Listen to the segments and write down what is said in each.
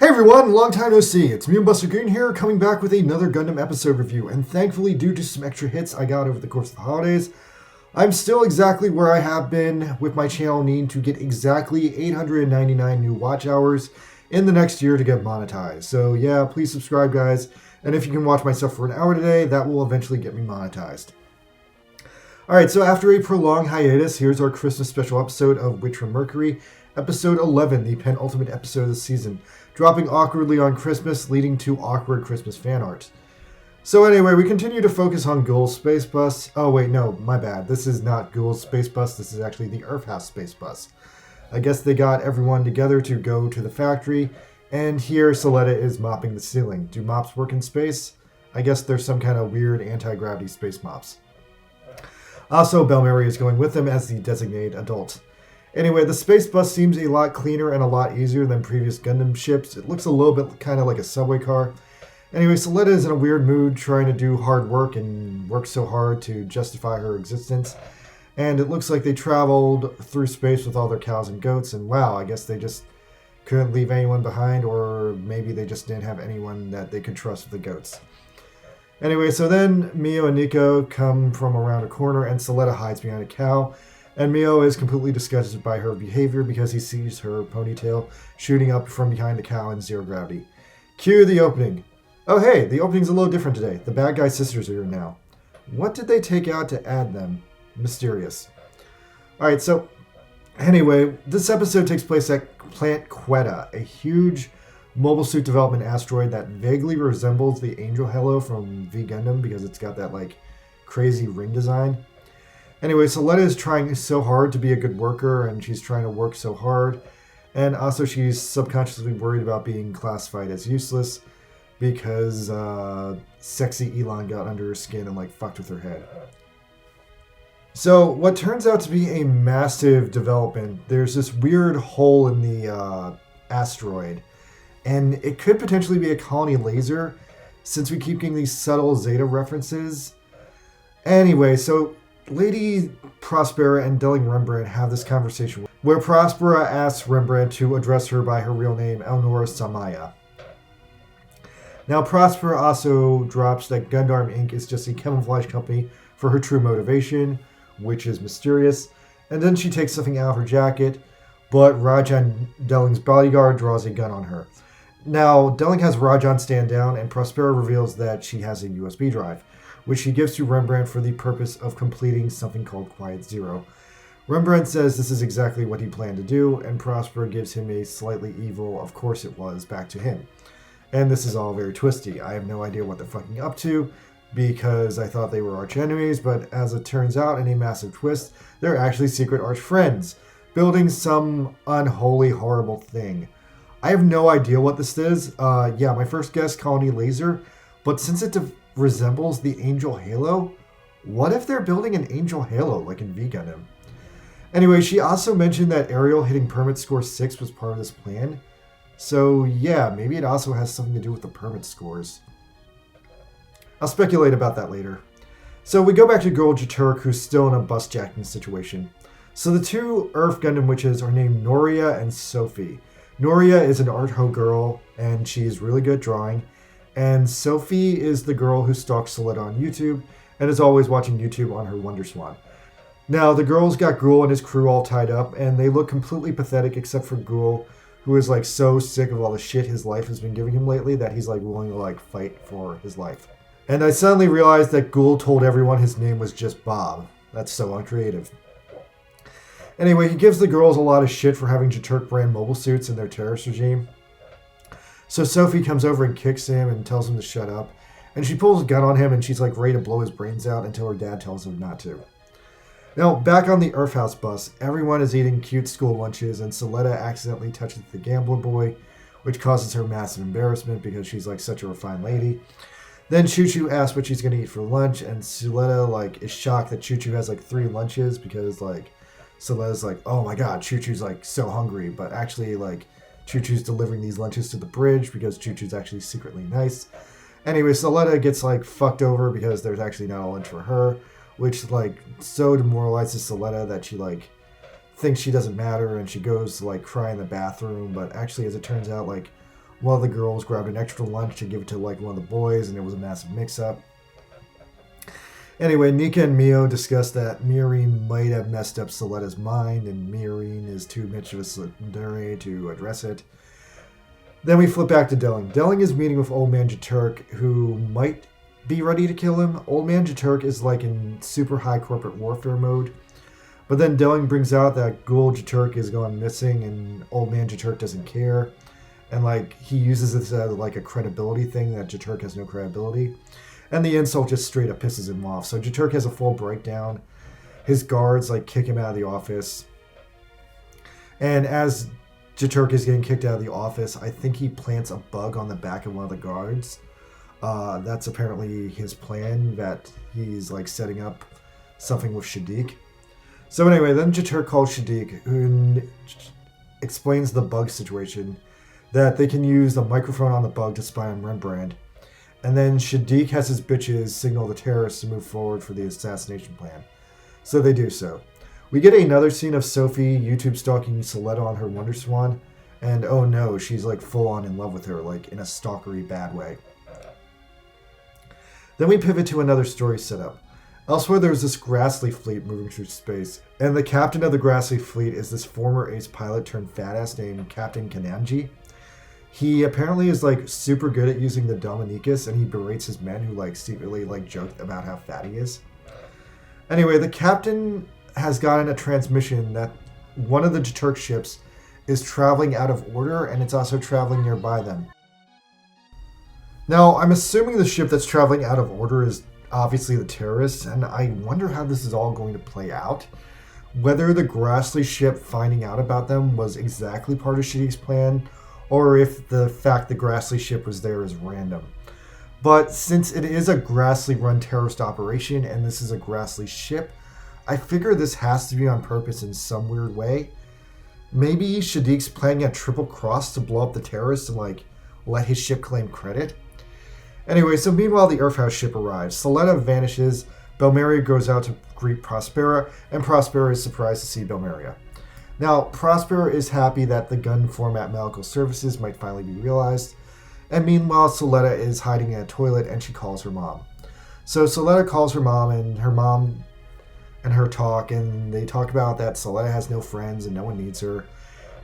Hey everyone, long time no see. It's me and Buster Green here, coming back with another Gundam episode review. And thankfully, due to some extra hits I got over the course of the holidays, I'm still exactly where I have been with my channel needing to get exactly 899 new watch hours in the next year to get monetized. So yeah, please subscribe guys. And if you can watch my stuff for an hour today, that will eventually get me monetized. Alright, so after a prolonged hiatus, here's our Christmas special episode of Witch from Mercury, episode 11, the penultimate episode of the season, dropping awkwardly on Christmas, leading to awkward Christmas fan art. So anyway, we continue to focus on Ghoul's space bus. Oh wait, no, my bad. This is not Ghoul's space bus, this is actually the Earth House space bus. I guess they got everyone together to go to the factory, and here Suletta is mopping the ceiling. Do mops work in space? I guess there's some kind of weird anti-gravity space mops. Also, Belmary is going with them as the designated adult. Anyway, the space bus seems a lot cleaner and a lot easier than previous Gundam ships. It looks a little bit kind of like a subway car. Anyway, Suletta is in a weird mood trying to do hard work and work so hard to justify her existence. And it looks like they traveled through space with all their cows and goats, and wow, I guess they just couldn't leave anyone behind, or maybe they just didn't have anyone that they could trust with the goats. Anyway, so then Mio and Nico come from around a corner and Suletta hides behind a cow. And Mio is completely disgusted by her behavior because he sees her ponytail shooting up from behind the cow in zero gravity. Cue the opening. Oh hey, the opening's a little different today. The bad guy sisters are here now. What did they take out to add them? Mysterious. Alright, so anyway, this episode takes place at Plant Quetta, a huge mobile suit development asteroid that vaguely resembles the Angel Halo from V Gundam because it's got that like crazy ring design. Anyway, Suletta is trying so hard to be a good worker, and she's trying to work so hard. And also she's subconsciously worried about being classified as useless because sexy Elon got under her skin and like fucked with her head. So what turns out to be a massive development, there's this weird hole in the asteroid. And it could potentially be a colony laser since we keep getting these subtle Zeta references. Anyway, so Lady Prospera and Delling Rembrandt have this conversation where Prospera asks Rembrandt to address her by her real name, Elnora Samaya. Now, Prospera also drops that Gundam Inc. is just a camouflage company for her true motivation, which is mysterious, and then she takes something out of her jacket, but Rajan, Delling's bodyguard, draws a gun on her. Now, Delling has Rajan stand down, and Prospera reveals that she has a USB drive, which she gives to Rembrandt for the purpose of completing something called Quiet Zero. Rembrandt says this is exactly what he planned to do, and Prospera gives him a slightly evil, of course it was, back to him. And this is all very twisty. I have no idea what they're fucking up to, because I thought they were arch enemies, but as it turns out, in a massive twist, they're actually secret arch friends, building some unholy, horrible thing. I have no idea what this is. Yeah, my first guess, Colony Laser, but since it resembles the Angel Halo, what if they're building an Angel Halo like in V Gundam? Anyway, she also mentioned that Ariel hitting permit score 6 was part of this plan. So yeah, maybe it also has something to do with the permit scores. I'll speculate about that later. So we go back to girl Jaturk, who's still in a bus jacking situation. So the two Earth Gundam witches are named Noria and Sophie. Noria is an art ho girl, and she's really good at drawing. And Sophie is the girl who stalks Suletta on YouTube and is always watching YouTube on her WonderSwan. Now, the girl's got Ghoul and his crew all tied up, and they look completely pathetic except for Ghoul, who is like so sick of all the shit his life has been giving him lately that he's like willing to like fight for his life. And I suddenly realized that Ghoul told everyone his name was just Bob. That's so uncreative. Anyway, he gives the girls a lot of shit for having Jaturk brand mobile suits in their terrorist regime. So Sophie comes over and kicks him and tells him to shut up. And she pulls a gun on him and she's like ready to blow his brains out until her dad tells him not to. Now, back on the Earth House bus, everyone is eating cute school lunches and Suletta accidentally touches the gambler boy, which causes her massive embarrassment because she's like such a refined lady. Then Choo Choo asks what she's going to eat for lunch, and Suletta like is shocked that Choo Choo has like 3 lunches because like Suletta's like, oh my god, Choo Choo's like so hungry, but actually like Choo Choo's delivering these lunches to the bridge because Choo Choo's actually secretly nice. Anyway, Suletta gets like fucked over because there's actually not a lunch for her, which like so demoralizes Suletta that she like thinks she doesn't matter and she goes to like cry in the bathroom. But actually, as it turns out, like One of the girls grabbed an extra lunch to give it to like one of the boys, and it was a massive mix-up. Anyway, Nika and Mio discussed that Miorine might have messed up Suletta's mind, and Miorine is too much of a tsundere to address it. Then we flip back to Delling. Delling is meeting with Old Man Jaturk, who might be ready to kill him. Old Man Jaturk is like in super high corporate warfare mode. But then Delling brings out that Ghoul Jaturk is gone missing, and Old Man Jaturk doesn't care. And like he uses this as like a credibility thing, that Jaturk has no credibility. And the insult just straight up pisses him off. So Jaturk has a full breakdown. His guards like kick him out of the office. And as Jaturk is getting kicked out of the office, I think he plants a bug on the back of one of the guards. That's apparently his plan, that he's like setting up something with Shaddiq. So anyway, then Jaturk calls Shaddiq, who explains the bug situation, that they can use the microphone on the bug to spy on Rembrandt. And then Shaddiq has his bitches signal the terrorists to move forward for the assassination plan. So they do so. We get another scene of Sophie YouTube stalking Suletta on her Wonder Swan. And oh no, she's like full on in love with her, like in a stalkery bad way. Then we pivot to another story setup. Elsewhere, there's this Grassley fleet moving through space. And the captain of the Grassley fleet is this former ace pilot turned fat-ass named Captain Kanamji. He apparently is like super good at using the Dominicus, and he berates his men who like secretly like joke about how fat he is. Anyway, the captain has gotten a transmission that one of the Jaturk ships is traveling out of order, and it's also traveling nearby them. Now, I'm assuming the ship that's traveling out of order is obviously the terrorists, and I wonder how this is all going to play out. Whether the Grassley ship finding out about them was exactly part of Shaddiq's plan, or if the fact the Grassley ship was there is random. But since it is a Grassley-run terrorist operation, and this is a Grassley ship, I figure this has to be on purpose in some weird way. Maybe Shaddiq's planning a triple cross to blow up the terrorists and like let his ship claim credit. Anyway, so meanwhile the Earthhouse ship arrives. Suletta vanishes, Belmeria goes out to greet Prospera, and Prospera is surprised to see Belmeria. Now, Prospera is happy that the gun format medical services might finally be realized, and meanwhile Suletta is hiding in a toilet and she calls her mom. So Suletta calls her mom and her talk, and they talk about that Suletta has no friends and no one needs her.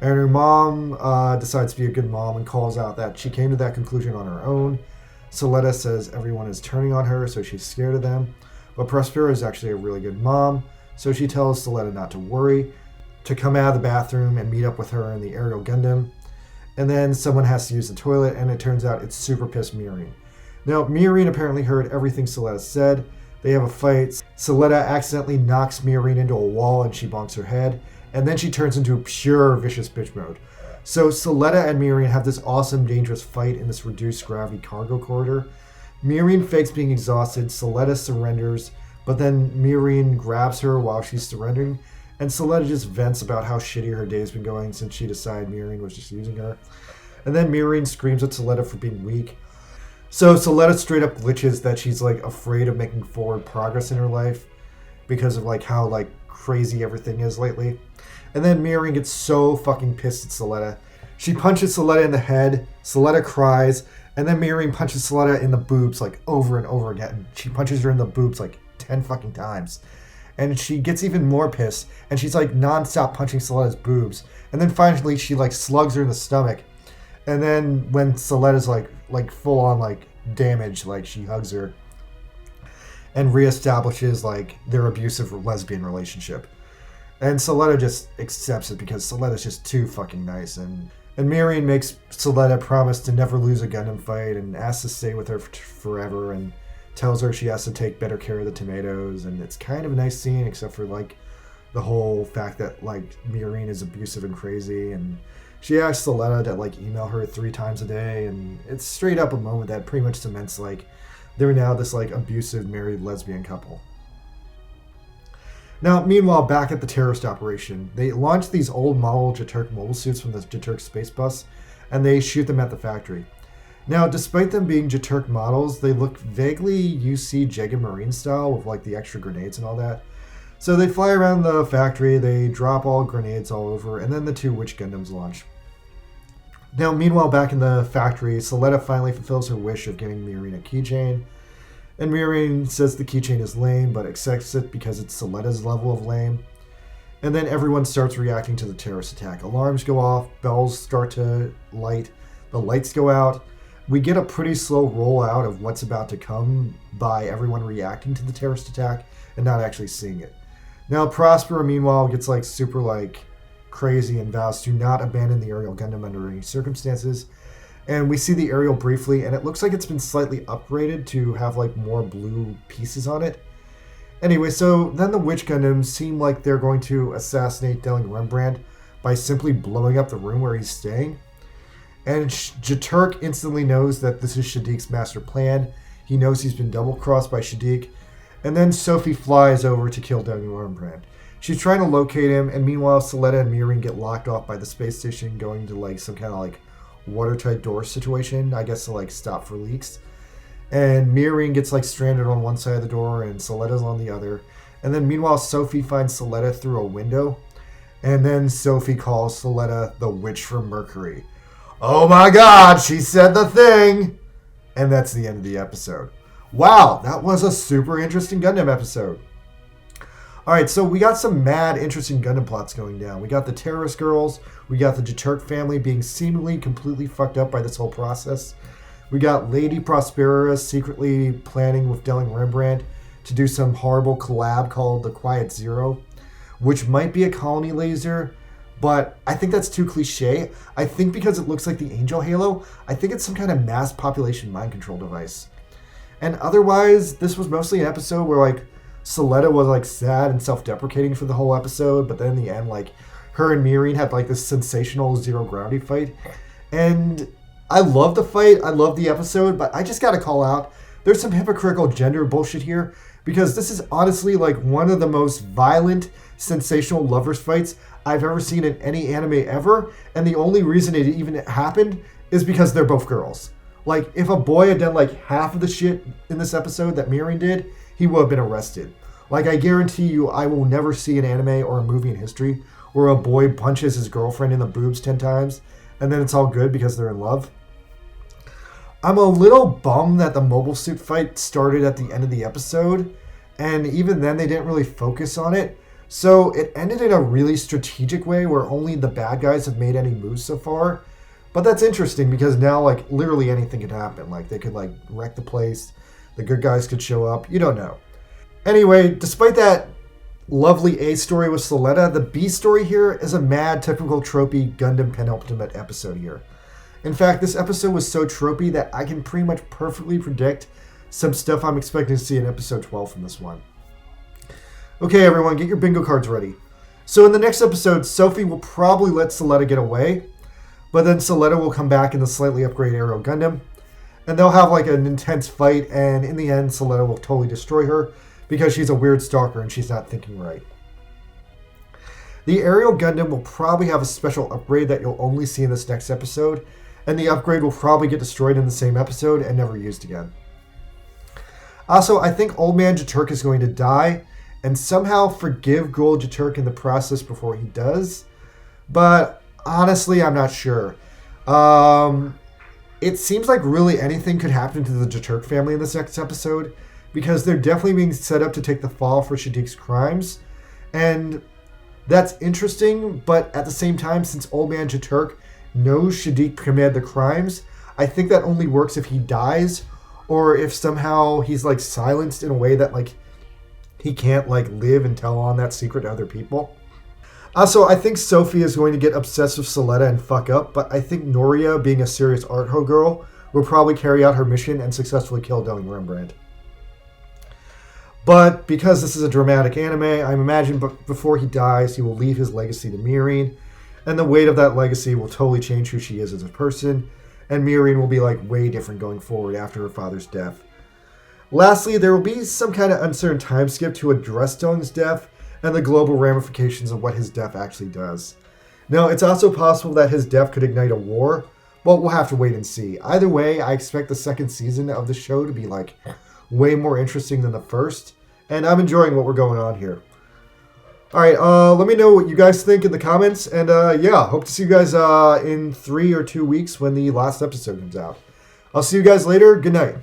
And her mom decides to be a good mom and calls out that she came to that conclusion on her own. Suletta says everyone is turning on her, so she's scared of them. But Prospera is actually a really good mom, so she tells Suletta not to worry, to come out of the bathroom and meet up with her in the aerial Gundam. And then someone has to use the toilet, and it turns out it's super pissed Miorine. Now, Miorine apparently heard everything Suletta said. They have a fight. Suletta accidentally knocks Miorine into a wall and she bonks her head. And then she turns into pure vicious bitch mode. So Suletta and Miorine have this awesome, dangerous fight in this reduced gravity cargo corridor. Miorine fakes being exhausted. Suletta surrenders, but then Miorine grabs her while she's surrendering. And Suletta just vents about how shitty her day's been going since she decided Miorine was just using her. And then Miorine screams at Suletta for being weak. So Suletta straight up glitches that she's like afraid of making forward progress in her life because of like how like crazy everything is lately. And then Miorine gets so fucking pissed at Suletta. She punches Suletta in the head, Suletta cries, and then Miorine punches Suletta in the boobs like over and over again. She punches her in the boobs like 10 fucking times. And she gets even more pissed, and she's like non-stop punching Suletta's boobs. And then finally she like slugs her in the stomach. And then when Suletta's like full on like damaged, like she hugs her and reestablishes like their abusive lesbian relationship. And Suletta just accepts it because Suletta's just too fucking nice. And Miorine makes Suletta promise to never lose a Gundam fight and asks to stay with her forever and tells her she has to take better care of the tomatoes. And it's kind of a nice scene, except for like the whole fact that like Miorine is abusive and crazy, and she asks Suletta to like email her 3 times a day, and it's straight up a moment that pretty much cements like they're now this like abusive married lesbian couple. Now, meanwhile, back at the terrorist operation, they launch these old model Jaturk mobile suits from the Jaturk space bus, and they shoot them at the factory. Now, despite them being Jaturk models, they look vaguely UC Jagged Marine style with like the extra grenades and all that. So they fly around the factory, they drop all grenades all over, and then the 2 Witch Gundams launch. Now, meanwhile, back in the factory, Suletta finally fulfills her wish of giving Miorine a keychain. And Miorine says the keychain is lame, but accepts it because it's Suletta's level of lame. And then everyone starts reacting to the terrorist attack. Alarms go off, bells start to light, the lights go out. We get a pretty slow rollout of what's about to come by everyone reacting to the terrorist attack and not actually seeing it. Now, Prospera, meanwhile, gets super crazy and vows to not abandon the aerial Gundam under any circumstances. And we see the aerial briefly, and it looks like it's been slightly upgraded to have more blue pieces on it. Anyway, so then the Witch Gundams seem like they're going to assassinate Delling Rembrandt by simply blowing up the room where he's staying. And Jaturk instantly knows that this is Shaddiq's master plan. He knows he's been double-crossed by Shaddiq. And then Sophie flies over to kill Delling Rembrandt. She's trying to locate him, and meanwhile, Suletta and Miorine get locked off by the space station, going to some kind of watertight door situation, I guess to stop for leaks. And Miorine gets stranded on one side of the door and Suletta's on the other. And then meanwhile, Sophie finds Suletta through a window. And then Sophie calls Suletta the witch from Mercury. Oh my god, she said the thing! And that's the end of the episode. Wow, that was a super interesting Gundam episode. Alright, so we got some mad interesting Gundam plots going down. We got the terrorist girls. We got the Jaturk family being seemingly completely fucked up by this whole process. We got Lady Prospera secretly planning with Delling Rembrandt to do some horrible collab called the Quiet Zero, which might be a colony laser, but I think that's too cliche. I think because it looks like the Angel Halo, I think it's some kind of mass population mind control device. And otherwise, this was mostly an episode where Suletta was sad and self-deprecating for the whole episode, but then in the end, her and Miorine had this sensational zero gravity fight. And I love the fight, I love the episode, but I just gotta call out, there's some hypocritical gender bullshit here, because this is honestly one of the most violent, sensational lovers fights I've ever seen in any anime ever, and the only reason it even happened is because they're both girls. If a boy had done half of the shit in this episode that Miorine did, he would have been arrested. I guarantee you, I will never see an anime or a movie in history where a boy punches his girlfriend in the boobs 10 times, and then it's all good because they're in love. I'm a little bummed that the mobile suit fight started at the end of the episode, and even then they didn't really focus on it. So it ended in a really strategic way where only the bad guys have made any moves so far. But that's interesting because now literally anything could happen. They could wreck the place, the good guys could show up, you don't know. Anyway, despite that lovely A story with Suletta, the B story here is a mad typical tropey Gundam penultimate episode here. In fact, this episode was so tropey that I can pretty much perfectly predict some stuff I'm expecting to see in episode 12 from this one. Okay, everyone, get your bingo cards ready. So in the next episode, Sophie will probably let Suletta get away, but then Suletta will come back in the slightly upgraded Aerial Gundam, and they'll have an intense fight, and in the end, Suletta will totally destroy her because she's a weird stalker and she's not thinking right. The Aerial Gundam will probably have a special upgrade that you'll only see in this next episode, and the upgrade will probably get destroyed in the same episode and never used again. Also, I think Old Man Jaturk is going to die and somehow forgive Ghoul Jaturk in the process before he does, but honestly, I'm not sure. It seems like really anything could happen to the Jaturk family in this next episode because they're definitely being set up to take the fall for Shaddiq's crimes, and that's interesting, but at the same time, since Old Man Jaturk knows Shaddiq committed the crimes, I think that only works if he dies, or if somehow he's silenced in a way that he can't live and tell on that secret to other people. Also, I think Sophie is going to get obsessed with Suletta and fuck up, but I think Noria, being a serious art ho girl, will probably carry out her mission and successfully kill Delling Rembrandt. But because this is a dramatic anime, I imagine before he dies, he will leave his legacy to Miorine, and the weight of that legacy will totally change who she is as a person, and Miorine will be way different going forward after her father's death. Lastly, there will be some kind of uncertain time skip to address Delling's death and the global ramifications of what his death actually does. Now, it's also possible that his death could ignite a war, but we'll have to wait and see. Either way, I expect the second season of the show to be way more interesting than the first, and I'm enjoying what we're going on here. All right, let me know what you guys think in the comments. And yeah, hope to see you guys in 3 or 2 weeks when the last episode comes out. I'll see you guys later. Good night.